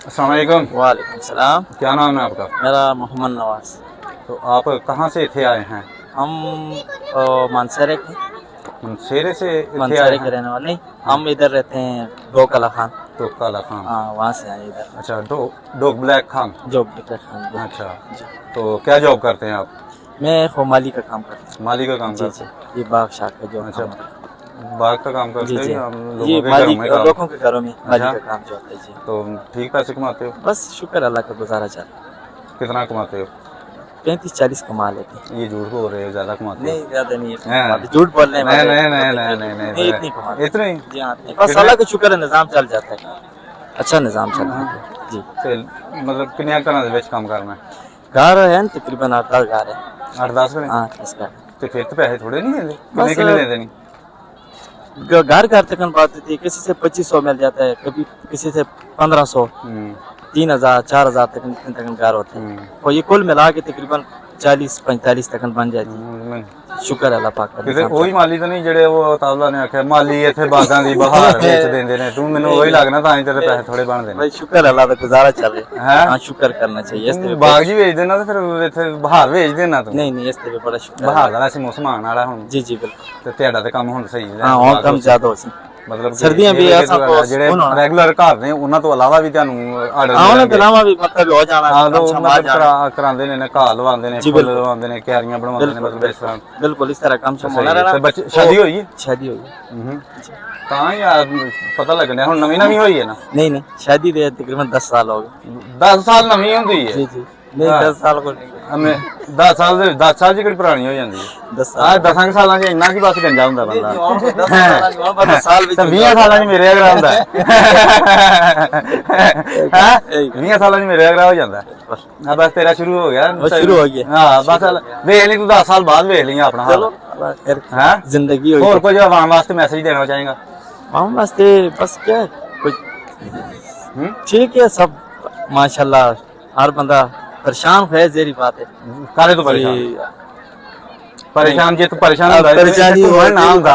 अस्सलाम वालेकुम। वालेकुम सलाम। क्या नाम है आपका? मेरा मोहम्मद नवाज। तो आप कहाँ से इथे आए हैं? हम मानसरे के मनसेरे से इथे आए मानसरे के हैं? रहने वाले नहीं, हम इधर रहते हैं डोकला खान। तो काला खान। हाँ, वहाँ से आए इधर। अच्छा, डोक ब्लैक खान। जॉब डोकला खान। अच्छा, तो क्या जॉब करते हैं आप? मैं माली का काम करता हूँ। माली का काम जी करते जी, हैं? ये बाग शाख का जो अच्छा, काम होता है। बाग का काम करते जी हैं जी, या हम ये लोगों के माली घरों में काम? लोगों के घरों में माली अच्छा। का काम जो होता है जी। तो ठीक पैसे कमाते हो? बस शुक्र अल्लाह का, गुजारा चल रहा है। कितना कमाते हो? 35-40 कमा लेते हैं। ये झूठ बोल रहे हो, ज्यादा कमाते हो? नहीं, ज्यादा नहीं हाँ। है, झूठ बोलने नहीं वाले नहीं नहीं नहीं नहीं नहीं नहीं, इतनी कमाते इतने ही? जी हाँ, बस अल्लाह का शुक्र है, निज़ाम चल जाता है, अच्छा निज़ाम चल रहा है जी। ਤੇ ਮਤਲਬ ਕਿੰਨੇ ਘਰਾਂ ਦੇ ਵਿੱਚ ਕੰਮ ਕਰਨਾ ਹੈ? घर है न, तकरीबन 8-10 घर है। 8-10 ਘਰੇ? हाँ, 10 घर। ਤੇ ਫਿਰ ਤਾਂ ਪੈਸੇ ਥੋੜੇ ਨਹੀਂ ਦਿੰਦੇ? ਕਿੰਨੇ बस ਕਿੰਨੇ ਦਿੰਦੇ ਨਹੀਂ? घर तक बात होती है, किसी से 2500 मिल जाता है, कभी किसी से 1500, 3000, 4000 तक घर होते हैं। और ये कुल मिला के तकरीबन 40-45 तक बन जाती है। शुक्र है अल्लाह पाक का। ਕਿਤੇ ਉਹੀ ਮਾਲੀ ਤਾਂ ਨਹੀਂ ਜਿਹੜੇ ਉਹ ਤਾਬਲਾ ਨੇ ਆਖਿਆ ਮਾਲੀ ਇੱਥੇ ਬਾਗਾਂ ਦੀ ਬਹਾਰ ਵੇਚ ਦਿੰਦੇ ਨੇ, ਤੂੰ ਮੈਨੂੰ ਉਹੀ ਲੱਗਣਾ ਤਾਂ ਹੀ ਤੇਰੇ ਪੈਸੇ ਥੋੜੇ ਬਣਦੇ ਨੇ। भाई शुक्र है अल्लाह का, गुजारा चल रहा है। हैं? हाँ, शुक्र करना चाहिए। इस पे ਬਾਗ ਜੀ ਵੇਚ ਦੇਣਾ ਤੇ ਫਿਰ ਇੱਥੇ ਬਹਾਰ ਵੇਚ ਦੇਣਾ ਤੂੰ। नहीं नहीं, इस पे बड़ा शुक्र है। ਬਹਾਰ ਦਾ ਵੈਸੇ ਮੌਸਮ ਆਉਣ ਵਾਲਾ ਹੁਣ, जी जी बिल्कुल। ਤੇ ਤੁਹਾਡਾ ਤੇ ਕੰਮ ਹੁਣ ਸਹੀ ਹੈ। हाँ, और कम ज्यादा हो सी ਮਤਲਬ ਕਿ सर्दियां भी ਜਿਹੜੇ ऐसा तो ਜਿਹੜੇ सुकून होना। ਰੈਗੂਲਰ ਘਰ ਨੇ ਉਹਨਾਂ ਤੋਂ ਇਲਾਵਾ ਵੀ ਤੁਹਾਨੂੰ ਆਰਡਰ हाँ, उन्हें बिलावा भी मतलब हो जाना, ਹਾਂ कम ਲੋਕ समा ਮਤਲਬ जाना। ਕਰਾਉਂਦੇ ਨੇ ਨਾ, ਘਾਹ ਲਵਾਉਂਦੇ ਨੇ, ਜੀ, ਫੁੱਲ ਬਿਲਕੁਲ। ਲਵਾਉਂਦੇ ਨੇ, ਕਿਆਰੀਆਂ ਬਣਵਾਉਂਦੇ ਨੇ, ਮਤਲਬ ਇਸ ਤਰ੍ਹਾਂ। बिल्कुल इस तरह कम सम ਸਹੀ होना ਹੈ। रहना। ਤੇ ਬੱਚੇ ਸ਼ਾਦੀ ਹੋਈ ਹੈ? शादी हुई? ਤਾਂ ਯਾਰ ਪਤਾ ਲੱਗਣਾ ਹੁਣ ਨਵੀਂ ਨਵੀਂ ਹੋਈ ਹੈ ਨਾ। नहीं नहीं, शादी दे तकरीबन 10 साल हो गए। 10 ਸਾਲ ਨਵੀਂ ਹੁੰਦੀ ਹੈ? जी जी, नहीं हाँ। 10 साल को नहीं, ਹਮੇ 10 ਸਾਲ ਦੇ 10 ਸਾਲ ਦੀ ਕਿਹੜੀ ਪੁਰਾਣੀ ਹੋ ਜਾਂਦੀ ਹੈ? 10 ਆ 10 ਸਾਲਾਂ 'ਚ ਇੰਨਾ ਕੀ ਬਸ ਗੰਜਾ ਹੁੰਦਾ ਬੰਦਾ। 10 ਸਾਲ ਵਿੱਚ ਤਾਂ 20 ਸਾਲਾਂ 'ਚ ਮੇਰੇ ਅਗਰਾ ਹੁੰਦਾ ਹੈ। ਹਾਂ 20 ਸਾਲਾਂ 'ਚ ਮੇਰੇ ਅਗਰਾ ਹੋ ਜਾਂਦਾ ਹੈ। ਬਸ ਤੇਰਾ ਸ਼ੁਰੂ ਹੋ ਗਿਆ। बस शुरू हो गया। ਹਾਂ ਬਸ ਵੇਖ ਲਈ ਤੂੰ 10 ਸਾਲ ਬਾਅਦ ਵੇਖ ਲਈ ਆਪਣਾ ਹਾਲ। चलो अल्लाह खैर, ਹਾਂ जिंदगी हुई। ਹੋਰ ਕੁਝ ਆਵਾਮ ਵਾਸਤੇ ਮੈਸੇਜ ਦੇਣਾ ਚਾਹੇਗਾ? हम वास्ते बस क्या है, कुछ ਹੂੰ ठीक है सब माशाल्लाह, हर बंदा परेशान है, जेरी बात है। ਕਾਲੇ ਤੋਂ ਪਰੇਸ਼ਾਨ? ਪਰੇਸ਼ਾਨ ਜੇ ਤੂੰ ਪਰੇਸ਼ਾਨ ਹੁੰਦਾ ਹੈ परेशानी तो घूमन ना आंदा।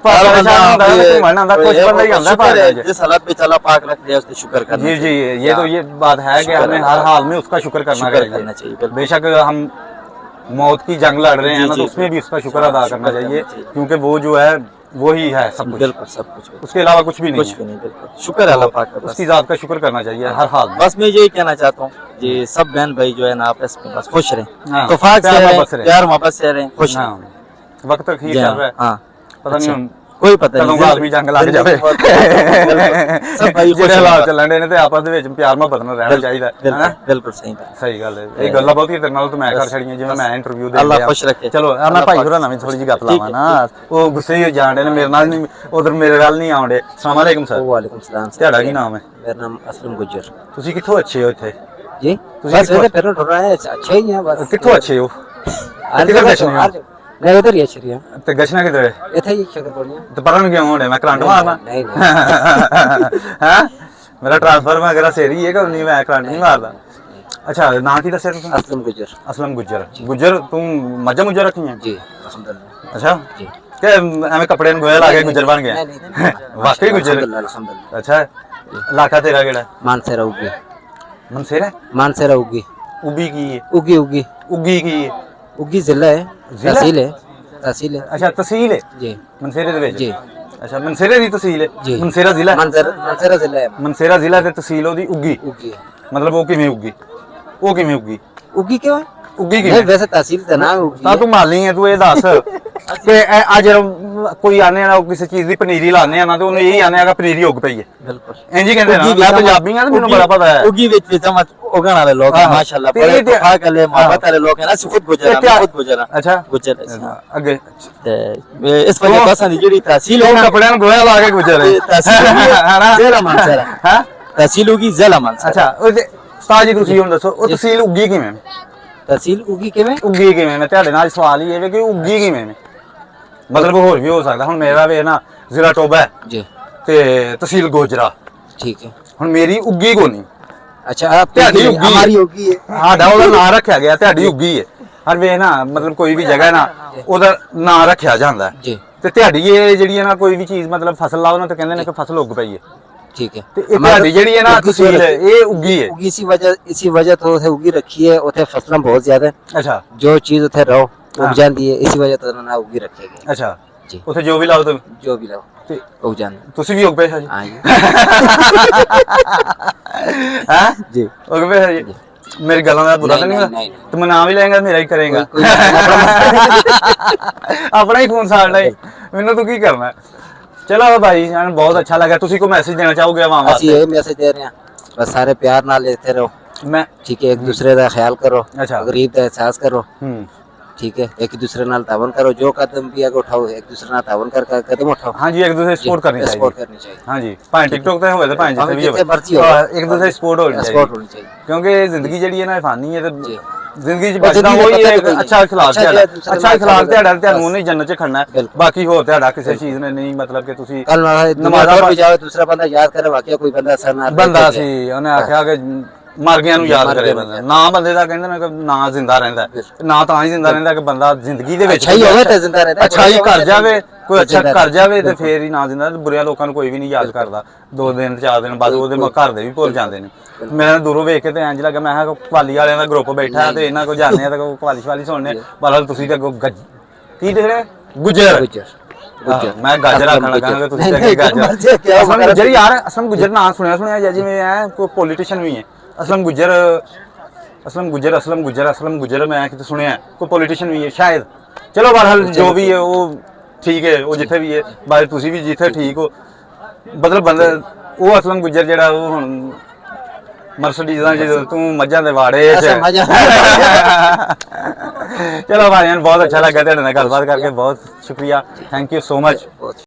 परेशान होता है तो घूमन आंदा, कुछ बंदा ही आंदा पागल है। जिस हालत पे चला पाक रख लिया, उससे शुक्र करना जी जी, चाहिए। ये तो ये बात है कि हमें हर हाल में उसका शुक्र करना शुक्र करना चाहिए, बिल्कुल। बेशक हम मौत की जंग लड़ रहे हैं ना, जी, तो जी, उसमें भी उसका शुक्र अदा करना शुक्र चाहिए, करना चाहिए। क्योंकि वो जो है वही है सब कुछ, बिल्कुल सब कुछ, उसके अलावा कुछ भी नहीं कुछ है। भी नहीं, बिल्कुल शुक्र है अल्लाह पाक का। बस उसकी जात का शुक्र करना चाहिए हर हाल में। बस मैं यही कहना चाहता हूँ कि सब बहन भाई जो है ना, आपस में बस खुश रहें, हाँ, इत्तेफाक से प्यार रहें, मोहब्बत से रहें। प्यार मोहब्बत से रहें, खुश रहें। हाँ, वक्त तक ही जी चल हाँ, रहा है, हाँ, पता नहीं हम कोई पता कदों नहीं, आदमी जंग लग जाए। सब भाई खुश ਜਿਹੜੇ ਹਾਲਾਤ रहें। ਚੱਲਣ ਦੇ ਨੇ ਤੇ ਆਪਸ ਦੇ ਵਿੱਚ ਪਿਆਰ ਮੁਹੱਬਤ ਨਾਲ ਰਹਿਣਾ ਚਾਹੀਦਾ ਹੈ ਨਾ। बिल्कुल बिल्कुल सही बात। ਸਹੀ ਗੱਲ ਹੈ। ਇਹ ਗੱਲਾਂ ਬਹੁਤੀ ਤੇਰੇ ਨਾਲ ਤਾਂ ਮੈਂ ਕਰ ਛੜੀਆਂ, ਜਿਵੇਂ ਮੈਂ ਇੰਟਰਵਿਊ ਦੇ ਅੱਲਾ ਲਿਆ। ਖੁਸ਼ ਰੱਖੇ। ਚਲੋ ਆ ਮੈਂ ਭਾਈ ਹੋਰਾਂ ਨਾਲ ਵੀ ਥੋੜੀ ਜਿਹੀ ਗੱਪ ਲਾਵਾਂ ਨਾ, ਉਹ ਗੁੱਸੇ ਹੀ ਜਾਣ ਡੇ ਨੇ ਮੇਰੇ ਨਾਲ, ਨਹੀਂ ਉਧਰ ਮੇਰੇ ਵੱਲ ਨਹੀਂ ਆਉਂਦੇ। ਅਸਲਾਮ ਵਾਲੇਕੁਮ ਸਰ, वालेकुਮ सलाम। ਤੁਹਾਡਾ ਕੀ ਨਾਮ ਹੈ? मेरा नाम असलम गुज्जर। ਤੁਸੀਂ ਕਿੱਥੋਂ ਅੱਛੇ ਹੋ ਇੱਥੇ? जी तुझे बस कितना- वैसे पेट्रोल ढोल रहा है, अच्छा ही है बस। ਕਿੱਥੋਂ ਅੱਛੇ ਹੋ? हर किधर जगह गश्त में हो? हर जगह। मैं उधर ही अच्छी रही हूँ, ਤੇ ਗਸ਼ਨਾ ਕਿਧਰ ਹੈ? इधर ही शकरपुरिया। ਤੇ ਪੜਨ ਕਿਉਂ ਹੋਣੇ? ਮੈਂ ਕਰੰਟ ਮਾਰਨਾ नहीं नहीं, ਹੈ? ਮੇਰਾ ਟ੍ਰਾਂਸਫਾਰਮਰ ਅਗਰ ਸੇਰੀ ਹੈ ਕਿ ਨਹੀਂ, ਮੈਂ ਕਰੰਟ ਨਹੀਂ ਮਾਰਦਾ। ਅੱਛਾ, ਨਾਂ ਕੀ ਦੱਸਿਆ ਤੁਸੀਂ? असलम गुज्जर। ਅਸਲਮ ਗੁੱਜਰ। ਗੁੱਜਰ ਤੂੰ ਮੱਝਾਂ ਮੁੱਝਾਂ ਰੱਖੀਆਂ? जी अल्हम्दुलिल्लाह। ਅੱਛਾ, जी ਕਿ ਐਵੇਂ ਕੱਪੜੇ ਨੂੰ ਗੋਇਆ ਲਾ ਕੇ ਗੁੱਜਰ ਬਣ ਗਿਆ? नहीं नहीं, ਵਾਕਈ ਗੁੱਜਰ? अल्हम्दुलिल्लाह अल्हम्दुलिल्लाह। ਅੱਛਾ, ਇਲਾਕਾ ਤੇਰਾ ਕਿਹੜਾ? मानसेरा उगी, ਮਨਸੇਰਾ? मानसेरा उगी, ਉਬੀ ਕੀ ਹੈ? उगी उगी ਉਗੀ ਕੀ ਹੈ? उगी जिला है, जिला? तहसील है, तहसील है। ਅੱਛਾ, ਤਹਿਸੀਲ ਹੈ जी ਮਨਸੇਰੇ ਦੇ ਵਿੱਚ? जी ਅੱਛਾ, ਮਨਸੇਰੇ ਦੀ ਤਹਿਸੀਲ ਹੈ? जी। ਮਨਸੇਰਾ ਜ਼ਿਲ੍ਹਾ? मानसेरा जिला है, ਮਨਸੇਰਾ ਜ਼ਿਲ੍ਹਾ ਤੇ ਤਹਿਸੀਲ ਉਹਦੀ ਉੱਗੀ? उगी है। ਮਤਲਬ ਉਹ ਕਿਵੇਂ ਉੱਗੀ? ਉਹ ਕਿਵੇਂ ਉੱਗੀ? उगी क्यों है? ਉੱਗੀ नहीं, ਕਿਵੇਂ? वैसे तहसील का नाम उगी ਤਾਂ है। ਤੂੰ ਮਾਲੀ ਹੈ, ਤੂੰ ਇਹ ਦੱਸ ਕਿ ਅੱਜ ਕੋਈ ਆਨੇ ਆ ਕਿਸੇ ਚੀਜ਼ ਦੀ ਪਨੀਰੀ ਲਾਣੇ ਆ ਨਾ, ਤੇ ਉਹਨੂੰ ਇਹੀ ਆਨੇ ਆਗਾ ਪਨੀਰੀ ਉੱਗ ਪਈ ਹੈ, बिल्कुल ਇੰਜ ਹੀ ਕਹਿੰਦੇ ਨਾ। उगी ਮੈਂ भी ਪੰਜਾਬੀ ਹਾਂ ਤੇ ਮੈਨੂੰ ਬੜਾ ਪਤਾ ਹੈ। उगी विच विच हम उगन वाले लोग हैं, हाँ। माशाल्लाह, तो बड़े ये इत्तेफाक वाले मोहब्बत वाले लोग हैं ना। खुद गुजरा, मैं खुद गुजरा ਅੱਛਾ, गुजर है। हाँ। ਅੱਗੇ ते इस वजह से साडी जेडी तहसील ਉਹ है ना, ਕੱਪੜਿਆਂ ਨੂੰ ਗੋਇਆ ਲਾ ਕੇ ਗੁਜ਼ਰੇ तहसील होगी जिला मानसेरा। ਹਾਂ। तहसील होगी जिला मानसेरा। ਅੱਛਾ, ਉਹ ਉਸਤਾਦ ਜੀ ਤੁਸੀਂ ਹੁਣ ਦੱਸੋ ਉਹ ਤਹਿਸੀਲ ਉੱਗੀ ਕਿਵੇਂ? तहसील उगी किवें? ਉੱਗੀ ਕਿਵੇਂ? ਮੈਂ ਤੁਹਾਡੇ ਨਾਲ ਸਵਾਲ ਹੀ ਇਹ ਵੀ ਕਿ ਉੱਗੀ ਕਿਵੇਂ ਨੇ? ਮਤਲਬ ਹੋਰ ਵੀ ਹੋ ਸਕਦਾ। ਹੁਣ ਮੇਰਾ ਵੇ ਨਾ ਜ਼ਿਲ੍ਹਾ ਟੋਬਾ ਹੈ जी ਤੇ ਤਹਿਸੀਲ ਗੋਜਰਾ, ठीक है। ਹੁਣ ਮੇਰੀ ਉੱਗੀ ਕੋ ਨਹੀਂ। अच्छा, आप ਤੁਹਾਡੀ ਉੱਗੀ हमारी होगी है। ਸਾਡਾ ਉਹਦਾ ਨਾਂ ਰੱਖਿਆ ਗਿਆ, ਤੁਹਾਡੀ ਉੱਗੀ ਹੈ। ਹਰ ਵੇ ਨਾ ਮਤਲਬ ਕੋਈ ਵੀ ਜਗ੍ਹਾ ਨਾ ਉਹਦਾ ਨਾਂ ਰੱਖਿਆ ਜਾਂਦਾ ਹੈ। जी ਤੇ ਤੁਹਾਡੀ ਇਹ ਜਿਹੜੀ ਹੈ ਨਾ ਕੋਈ ਵੀ ਚੀਜ਼ ਮਤਲਬ ਫਸਲ ਲਾਓ ਨਾ ਤੇ ਕਹਿੰਦੇ ਨੇ ਕਿ ਫਸਲ ਉੱਗ ਪਈ ਹੈ। ठीक है ਤੇ ਇਹ ਤੁਹਾਡੀ ਜਿਹੜੀ ਹੈ ਨਾ उगी ਤਸਵੀਰ ਹੈ ਇਹ ਉੱਗੀ ਹੈ उगी इसी वजह तो उसे उगी रखी है, उसे फसलें बहुत ज्यादा है। ਅੱਛਾ जो चीज उसे रहो हाँ। उग जाती है, इसी वजह तो उन्होंने उगी रखी है ਅੱਛਾ जी। ਉੱਥੇ ਜੋ ਵੀ ਲਾਓ ਤੁਸੀਂ जो भी लाओ ਤੇ उग जाती ਤੁਸੀਂ ਵੀ ਉੱਗ ਪਏ ਜੀ हाँ जी ਹੈ जी ਉੱਗ ਪਏ ਜੀ ਮੇਰੀ ਗੱਲਾਂ ਦਾ ਬੁਰਾ ਤਾਂ ਨਹੀਂ नहीं, ਹੋਇਆ ਤੂੰ ਮਨਾ ਵੀ ਲਏਗਾ ਮੇਰਾ ਹੀ ਕਰੇਗਾ कोई ਆਪਣਾ ਹੀ ਖੂਨ ਸਾੜ ਲਈ ਮੈਨੂੰ ਤੂੰ ਕੀ ਕਰਨਾ ਹੈ? ਚਲੋ भाई जान बहुत अच्छा लगा तुसी को मैसेज देना चाहोगे आवाम ਅਸੀਂ वास्ते यही मैसेज दे रहे हैं, बस सारे प्यार ना लेते रहो, मैं ठीक है, एक दूसरे का ख्याल करो, अच्छा। गरीब का एहसास करो, ठीक है, एक दूसरे नाल तावन करो, जो कदम भी आगे उठाओ एक दूसरे नाल तावन कर कदम उठाओ। हाँ जी एक दूसरे सपोर्ट करनी चाहिए सपोर्ट करनी चाहिए। हाँ जी भाई टिकटॉक ते होवे ते भाई जिथे भी जिथे मर्जी होवे होवे। एक दूसरे सपोर्ट होनी सपोर्ट चाहिए होनी चाहिए। क्योंकि जिंदगी जेडी है ना फानी है जी। ते जिंदगी च बस बचना जिंदगी वही पता है तो कोई अच्छा नहीं। इखलाक अच्छा तेरा दूसरे अच्छा नाल इखलाक तेरा बस। तेनू नहीं जन्नत च खड़ना है बिल्कुल। बाकी होर तेरा किसी चीज ने नहीं मतलब कि तुसी कल नमाज़ भी जाओ दूसरा बंदा याद करे, वाकई कोई बंदा सर ना ਬੰਦਾ ਸੀ ਉਹਨੇ ਆਖਿਆ ਕਿ ਮਰ ਗਿਆ ਨੂੰ ਯਾਦ ਮਰ ਕਰੇ ਗਿਆ ਬੰਦਾ ਨਾ ਬੰਦੇ ਦਾ ਕਹਿੰਦੇ ਨੇ ਕਿ ਨਾ ਜ਼ਿੰਦਾ ਰਹਿੰਦਾ ਹੈ। ਨਾ ਤਾਂ ਹੀ ਜ਼ਿੰਦਾ ਰਹਿੰਦਾ ਕਿ ਬੰਦਾ ਜ਼ਿੰਦਗੀ ਦੇ ਵਿੱਚ ਅੱਛਾ ਹੀ ਹੋਵੇ ਤੇ ਜ਼ਿੰਦਾ ਰਹਿੰਦਾ, ਅੱਛਾ ਹੀ ਕਰ ਜਾਵੇ ਕੋਈ ਅੱਛਾ ਜ਼ਿੰਦਾ ਕਰ ਜਾਵੇ ਤੇ ਫੇਰ ਹੀ ਨਾ ਜ਼ਿੰਦਾ ਬੁਰਿਆਂ ਲੋਕਾਂ ਨੂੰ ਕੋਈ ਵੀ ਨਹੀਂ ਯਾਦ ਕਰਦਾ 2 ਦਿਨ 4 ਦਿਨ ਬਾਅਦ ਉਹਦੇ ਘਰ ਦੇ ਵੀ ਭੁੱਲ ਜਾਂਦੇ ਨੇ ਮੈਂ ਦੂਰੋਂ ਵੇਖ ਕੇ ਤੇ ਇੰਜ ਲੱਗਾ ਮੈਂ ਕਿਹਾ ਕਵਾਲੀ ਵਾਲਿਆਂ ਦਾ ਗਰੁੱਪ ਬੈਠਾ ਤੇ ਇਹਨਾਂ ਕੋਲ ਜਾਂਦੇ ਆ ਤੇ ਕਵਾਲੀ ਸ਼ਵਾਲੀ ਸੁਣਨੇ ਪਰ ਤੁਸੀਂ ਤੇ ਅੱਗੋਂ ਕੀ ਦੇਖ ਰਹੇ ਗੁੱਜਰ ਮੈਂ ਗਾਜਰ ਆਖਣ ਲੱਗਾ ਕਿ ਤੁਸੀਂ ਤੇ ਅੱਗੇ ਗਾਜਰ ਅਸਲਮ ਗੁੱਜਰ ਯਾਰ ਅਸਲਮ ਗੁੱਜਰ ਨਾਂ ਸੁਣਿਆ ਜਿਵੇਂ ਐ ਕੋਈ ਪੋਲੀਟੀਸ਼ੀਅਨ ਵੀ ਹੈ ਅਸਲਮ ਗੁੱਜਰ ਮੈਂ ਕਿਤੇ ਸੁਣਿਆ ਕੋਈ ਪੋਲੀਟੀਸ਼ੀਅਨ ਵੀ ਹੈ ਸ਼ਾਇਦ ਚਲੋ ਬਹਰਹਾਲ ਜੋ ਵੀ ਹੈ ਉਹ ਠੀਕ ਹੈ ਉਹ ਜਿੱਥੇ ਵੀ ਹੈ ਬਾਕੀ ਤੁਸੀਂ ਵੀ ਜਿੱਥੇ ਠੀਕ ਹੋ ਮਤਲਬ ਬੰਦਾ ਉਹ ਅਸਲਮ ਗੁੱਜਰ ਜਿਹੜਾ ਉਹ ਹੁਣ ਮਰਸਡੀਜ਼ ਦਾ ਜਦੋਂ ਤੂੰ ਮੱਝਾਂ ਦੇ ਵਾੜੇ ਚ ਚਲੋ ਭਾਈਆਂ ਬਹੁਤ ਅੱਛਾ ਲੱਗਾ ਤੁਹਾਡੇ ਨਾਲ ਗੱਲਬਾਤ ਕਰਕੇ ਬਹੁਤ ਸ਼ੁਕਰੀਆ ਥੈਂਕ ਯੂ ਸੋ ਮਚ